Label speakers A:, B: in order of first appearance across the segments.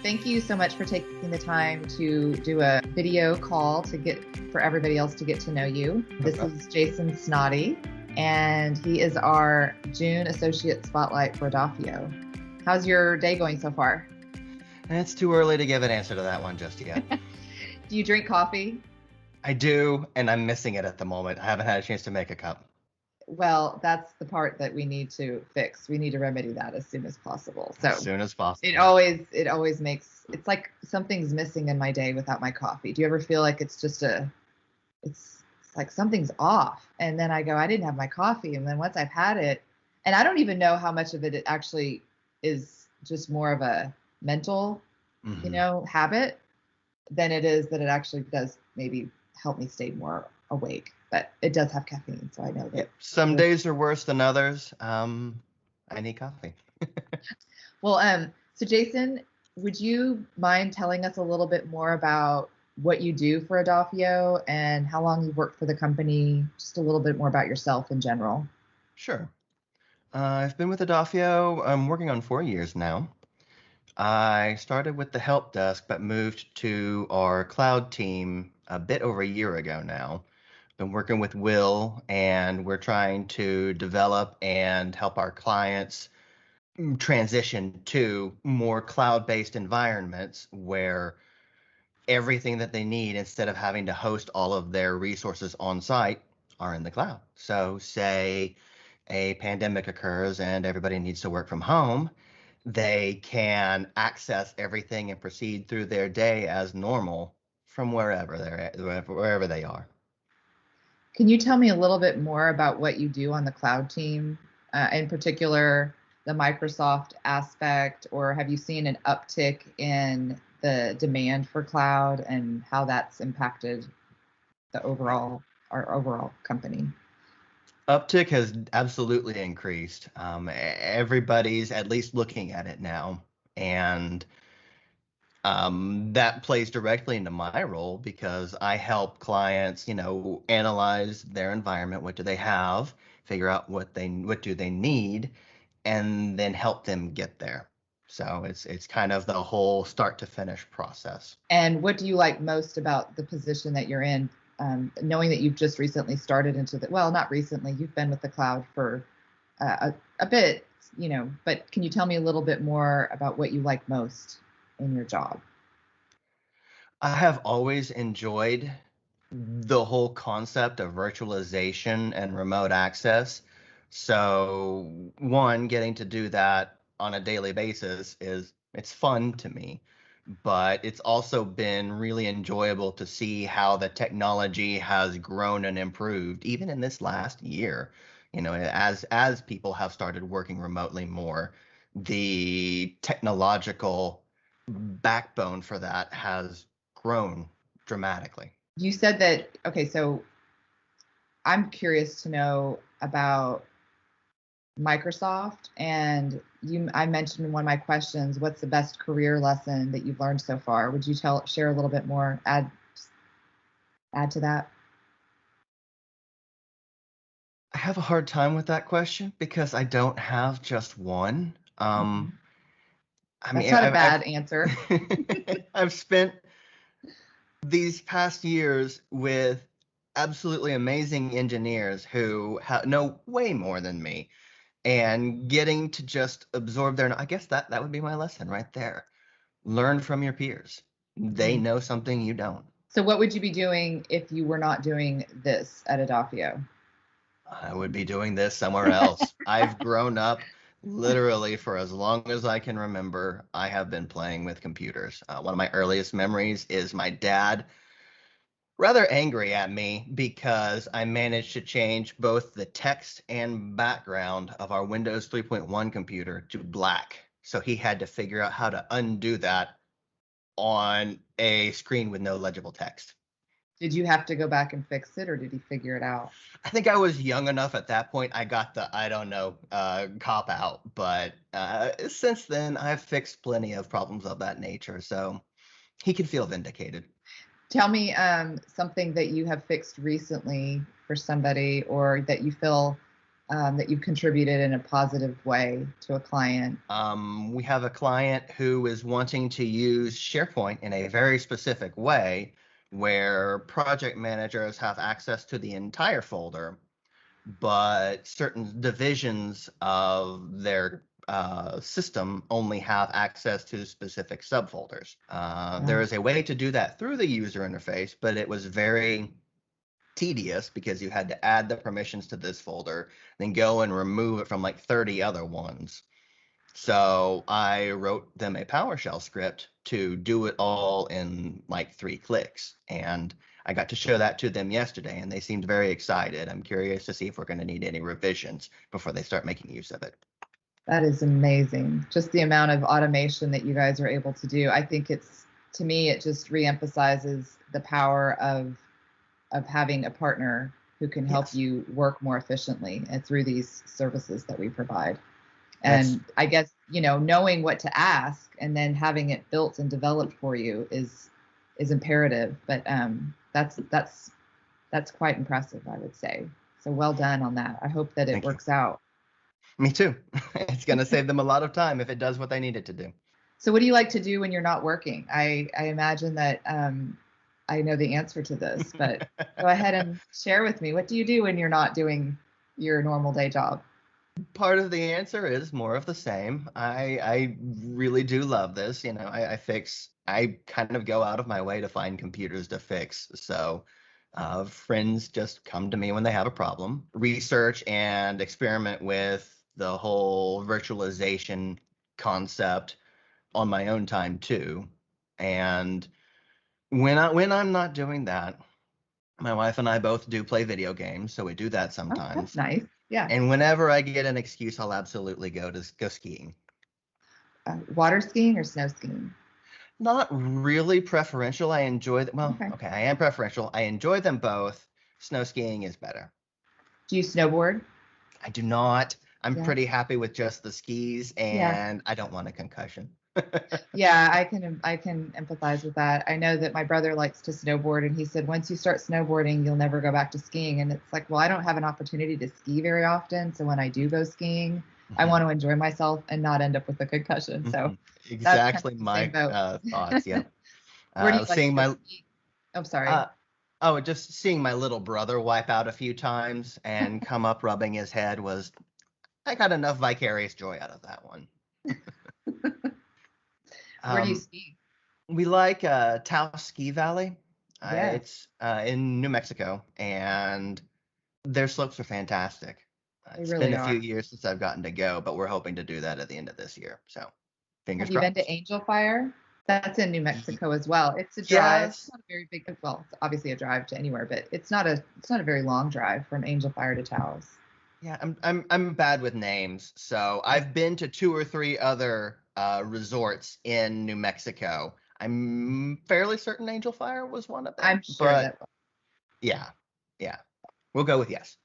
A: Thank you so much for taking the time to do a video call for everybody else to get to know you. This is Jason Snoddy, and he is our June Associate Spotlight for Edafio. How's your day going so far?
B: It's too early to give an answer to that one just yet.
A: Do you drink coffee?
B: I do, and I'm missing it at the moment. I haven't had a chance to make a cup.
A: Well, that's the part that we need to fix. We need to remedy that as soon as possible. So
B: as soon as possible.
A: It always makes, it's like something's missing in my day without my coffee. Do you ever feel like it's like something's off? And then I go, I didn't have my coffee. And then once I've had it, and I don't even know how much of it actually is just more of a mental, habit than it is that it actually does maybe help me stay more awake. But it does have caffeine, so I know that.
B: Some days are worse than others. I need coffee.
A: Well, so Jason, would you mind telling us a little bit more about what you do for Edafio and how long you've worked for the company? Just a little bit more about yourself in general.
B: Sure. I've been with Edafio. I'm working on 4 years now. I started with the help desk, but moved to our cloud team a bit over a year ago now. Been working with Will, and we're trying to develop and help our clients transition to more cloud-based environments where everything that they need, instead of having to host all of their resources on site, are in the cloud. So say a pandemic occurs and everybody needs to work from home, they can access everything and proceed through their day as normal from wherever they are.
A: Can you tell me a little bit more about what you do on the cloud team, in particular the Microsoft aspect, or have you seen an uptick in the demand for cloud and how that's impacted our overall company?
B: Uptick has absolutely increased. Everybody's at least looking at it now, and that plays directly into my role because I help clients, analyze their environment. What do they have? Figure out what do they need, and then help them get there. So it's kind of the whole start to finish process.
A: And what do you like most about the position that you're in, knowing that you've just recently started not recently, you've been with the cloud for a bit, but can you tell me a little bit more about what you like most in your job?
B: I have always enjoyed the whole concept of virtualization and remote access. So one, getting to do that on a daily basis it's fun to me, but it's also been really enjoyable to see how the technology has grown and improved even in this last year. As people have started working remotely more, the technological backbone for that has grown dramatically.
A: You said that, okay, so I'm curious to know about Microsoft, and I mentioned in one of my questions, what's the best career lesson that you've learned so far? Would you share a little bit more, add to that?
B: I have a hard time with that question because I don't have just one.
A: That's not a bad answer.
B: I've spent these past years with absolutely amazing engineers who know way more than me, and getting to just absorb I guess that would be my lesson right there. Learn from your peers. They know something you don't.
A: So what would you be doing if you were not doing this at Edafio?
B: I would be doing this somewhere else. I've grown up literally for as long as I can remember. I have been playing with computers. One of my earliest memories is my dad rather angry at me because I managed to change both the text and background of our Windows 3.1 computer to black. So he had to figure out how to undo that on a screen with no legible text.
A: Did you have to go back and fix it, or did he figure it out?
B: I think I was young enough at that point. I got the, I don't know, cop out. But since then, I've fixed plenty of problems of that nature. So he can feel vindicated.
A: Tell me something that you have fixed recently for somebody, or that you feel that you've contributed in a positive way to a client?
B: We have a client who is wanting to use SharePoint in a very specific way where project managers have access to the entire folder, but certain divisions of their system only have access to specific subfolders. There is a way to do that through the user interface, but it was very tedious because you had to add the permissions to this folder, then go and remove it from like 30 other ones. So I wrote them a PowerShell script to do it all in like 3 clicks. And I got to show that to them yesterday, and they seemed very excited. I'm curious to see if we're going to need any revisions before they start making use of it.
A: That is amazing. Just the amount of automation that you guys are able to do. I think to me, it just reemphasizes the power of having a partner who can help
B: Yes.
A: you work more efficiently and through these services that we provide. And I guess, knowing what to ask and then having it built and developed for you is imperative. But that's quite impressive, I would say. So well done on that. I hope that it
B: Thank you.
A: works out.
B: Me too. It's going to save them a lot of time if it does what they need it to do.
A: So what do you like to do when you're not working? I imagine that I know the answer to this, but go ahead and share with me. What do you do when you're not doing your normal day job?
B: Part of the answer is more of the same. I really do love this. I kind of go out of my way to find computers to fix. So friends just come to me when they have a problem, research and experiment with the whole virtualization concept on my own time too. And when I'm not doing that, my wife and I both do play video games, so we do that
A: Oh, that's
B: sometimes.
A: nice. Yeah.
B: And whenever I get an excuse, I'll absolutely go skiing.
A: Water skiing or snow skiing?
B: Not really preferential. I enjoy them. Well,
A: Okay.
B: okay, I am preferential. I enjoy them both. Snow skiing is better.
A: Do you snowboard?
B: I do not. I'm
A: Yeah.
B: pretty happy with just the skis,
A: Yeah.
B: and I don't want a concussion.
A: Yeah, I can empathize with that. I know that my brother likes to snowboard, and he said once you start snowboarding, you'll never go back to skiing. And it's like, well, I don't have an opportunity to ski very often, so when I do go skiing, I want to enjoy myself and not end up with a concussion. So that's kind
B: Exactly
A: of the same boat.
B: my thoughts. Yep.
A: Where do you like to
B: Seeing
A: go
B: my
A: ski? Oh, sorry.
B: just seeing my little brother wipe out a few times and come up rubbing his head was I got enough vicarious joy out of that one.
A: Where do you ski?
B: We like Taos Ski Valley.
A: Yeah,
B: It's in New Mexico, and their slopes are fantastic.
A: they
B: It's been
A: really
B: a few
A: are.
B: years since I've gotten to go, but we're hoping to do that at the end of this year. So, fingers
A: Have you been to
B: crossed.
A: Angel Fire? That's in New
B: Y-
A: Mexico as well. It's a drive. It's
B: Yes.
A: not a very big, well, it's obviously a drive to anywhere, but it's not a very long drive from Angel Fire to Taos.
B: Yeah, I'm bad with names, so I've been to 2 or 3 other resorts in New Mexico. I'm fairly certain Angel Fire was one of them,
A: I'm sure
B: but
A: that.
B: yeah, yeah, we'll go with yes.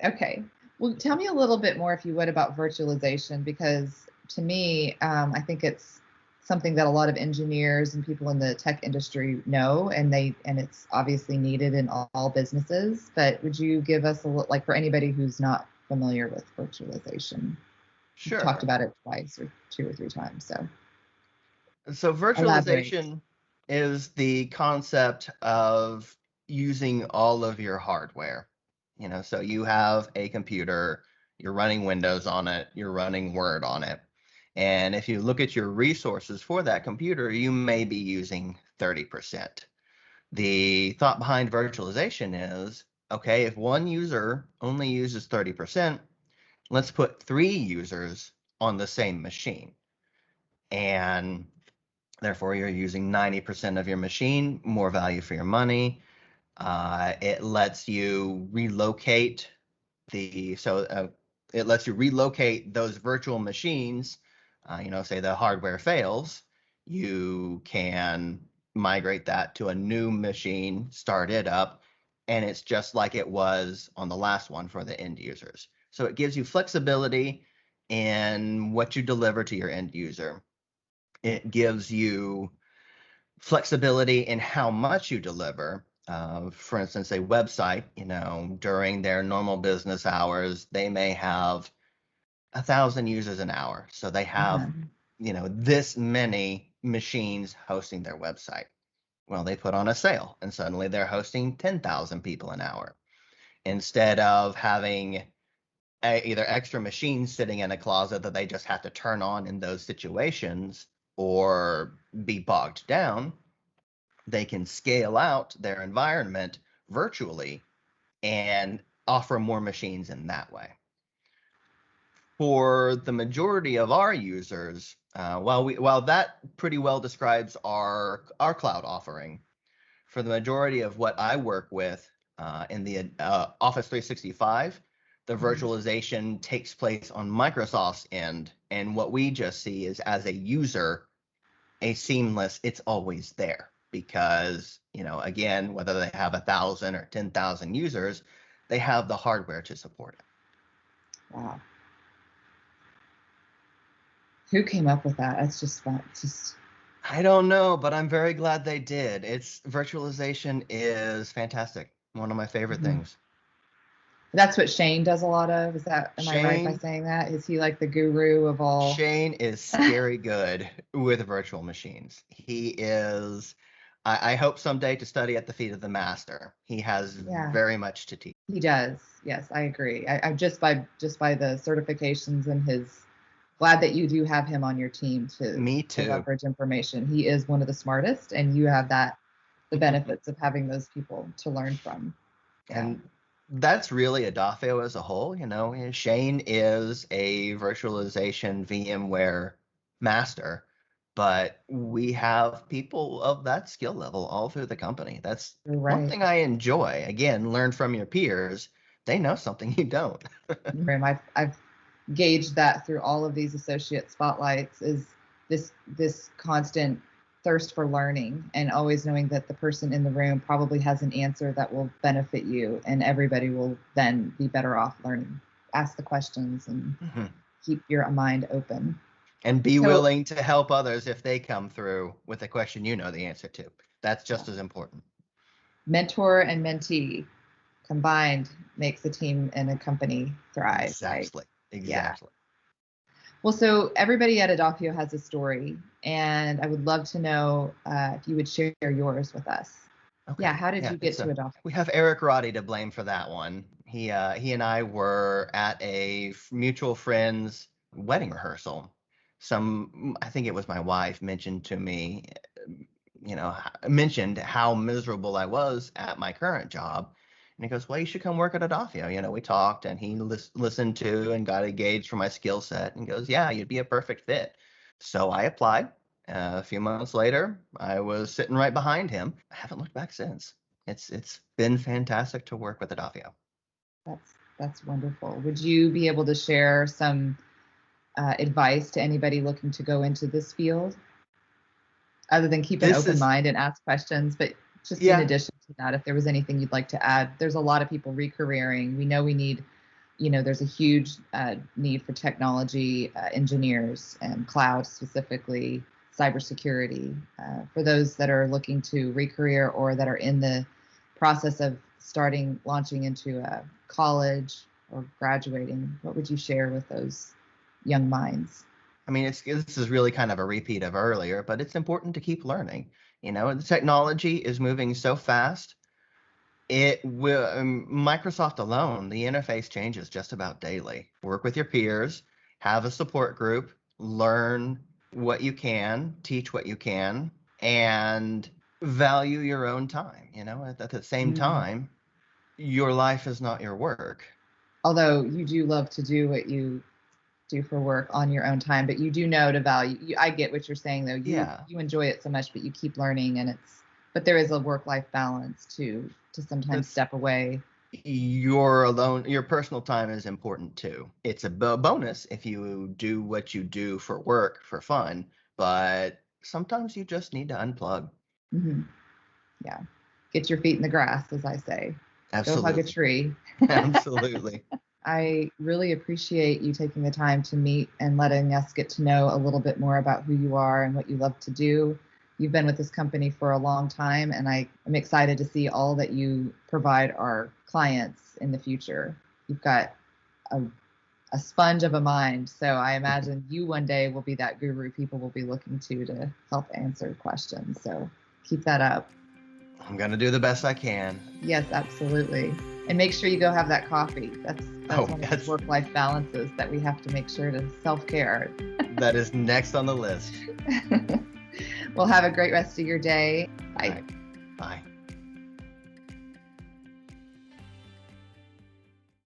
A: Okay. Well, tell me a little bit more, if you would, about virtualization, because to me, I think it's something that a lot of engineers and people in the tech industry know, and it's obviously needed in all businesses. But would you give us a little, like, for anybody who's not familiar with virtualization? You've talked
B: Sure.
A: about it twice or 2 or 3 times, so
B: So
A: elaborate.
B: virtualization is the concept of using all of your hardware. So you have a computer, you're running Windows on it, you're running Word on it. And if you look at your resources for that computer, you may be using 30%. The thought behind virtualization is, okay, if one user only uses 30%, let's put 3 users on the same machine. And therefore, you're using 90% of your machine, more value for your money. It lets you relocate it lets you relocate those virtual machines. Say the hardware fails, you can migrate that to a new machine, start it up, and it's just like it was on the last one for the end users. So it gives you flexibility in what you deliver to your end user. It gives you flexibility in how much you deliver. For instance, a website, during their normal business hours, they may have 1,000 users an hour. So they have,
A: Uh-huh.
B: this many machines hosting their website. Well, they put on a sale and suddenly they're hosting 10,000 people an hour instead of having either extra machines sitting in a closet that they just have to turn on in those situations or be bogged down. They can scale out their environment virtually and offer more machines in that way. For the majority of our users, while that pretty well describes our cloud offering, for the majority of what I work with in the Office 365, the virtualization takes place on Microsoft's end, and what we just see is, as a user, a seamless, it's always there, because again, whether they have 1,000 or 10,000 users, they have the hardware to support it.
A: Wow. Who came up with that? That's just fun.
B: I don't know, but I'm very glad they did. Virtualization is fantastic. One of my favorite things.
A: That's what Shane does a lot of. Am I right by
B: Shane,
A: saying that? Is he like the guru of all?
B: Shane is scary good with virtual machines. He is, I hope someday to study at the feet of the master. He has very much to teach.
A: He does. Yes, I agree. I just by the certifications and his, glad that you do have him on your team to leverage information. He is one of the smartest, and you have the benefits of having those people to learn from.
B: And that's really Edafio as a whole. Shane is a virtualization VMware master, but we have people of that skill level all through the company. That's one thing I enjoy. Again, learn from your peers. They know something you don't.
A: I've gauged that through all of these associate spotlights, is this constant thirst for learning, and always knowing that the person in the room probably has an answer that will benefit you, and everybody will then be better off learning. Ask the questions and keep your mind open.
B: And be willing to help others if they come through with a question you know the answer to. That's just as important.
A: Mentor and mentee combined makes a team and a company thrive.
B: Exactly.
A: Right? Exactly. Well, so everybody at Edafio has a story, and I would love to know if you would share yours with us. Okay. Yeah, how did you get to Edafio?
B: We have Eric Roddy to blame for that one. He and I were at a mutual friend's wedding rehearsal. I think it was my wife, mentioned to me, mentioned how miserable I was at my current job. And he goes, well, you should come work at Edafio. We talked, and he listened to and got a gauge for my skill set, and goes, yeah, you'd be a perfect fit. So I applied. A few months later, I was sitting right behind him. I haven't looked back since. It's been fantastic to work with Edafio.
A: That's wonderful. Would you be able to share some advice to anybody looking to go into this field, other than keep an open mind and ask questions, but just in addition to that, if there was anything you'd like to add? There's a lot of people re-careering. We know we need, there's a huge need for technology engineers and cloud, specifically cybersecurity, for those that are looking to re-career or that are in the process of launching into a college or graduating. What would you share with those young minds?
B: I mean, this is really kind of a repeat of earlier, but it's important to keep learning. The technology is moving so fast. It will, Microsoft alone, the interface changes just about daily. Work with your peers, have a support group, learn what you can, teach what you can, and value your own time. At the same time, your life is not your work.
A: Although you do love to do what you do for work on your own time, but you do know to value. I get what you're saying, though. You enjoy it so much, but you keep learning, and but there is a work-life balance to sometimes step away.
B: Your personal time is important too. It's a bonus if you do what you do for work for fun, but sometimes you just need to unplug.
A: Yeah, get your feet in the grass, as I say.
B: Absolutely.
A: Go hug a tree.
B: Absolutely.
A: I really appreciate you taking the time to meet and letting us get to know a little bit more about who you are and what you love to do. you've been with this company for a long time, and I am excited to see all that you provide our clients in the future. You've got a sponge of a mind, so I imagine you one day will be that guru people will be looking to help answer questions. So keep that up.
B: I'm going to do the best I can.
A: Yes, absolutely. And make sure you go have that coffee. That's one of those work-life balances that we have to make sure to self-care.
B: That is next on the list.
A: Well, have a great rest of your day. Bye.
B: Bye.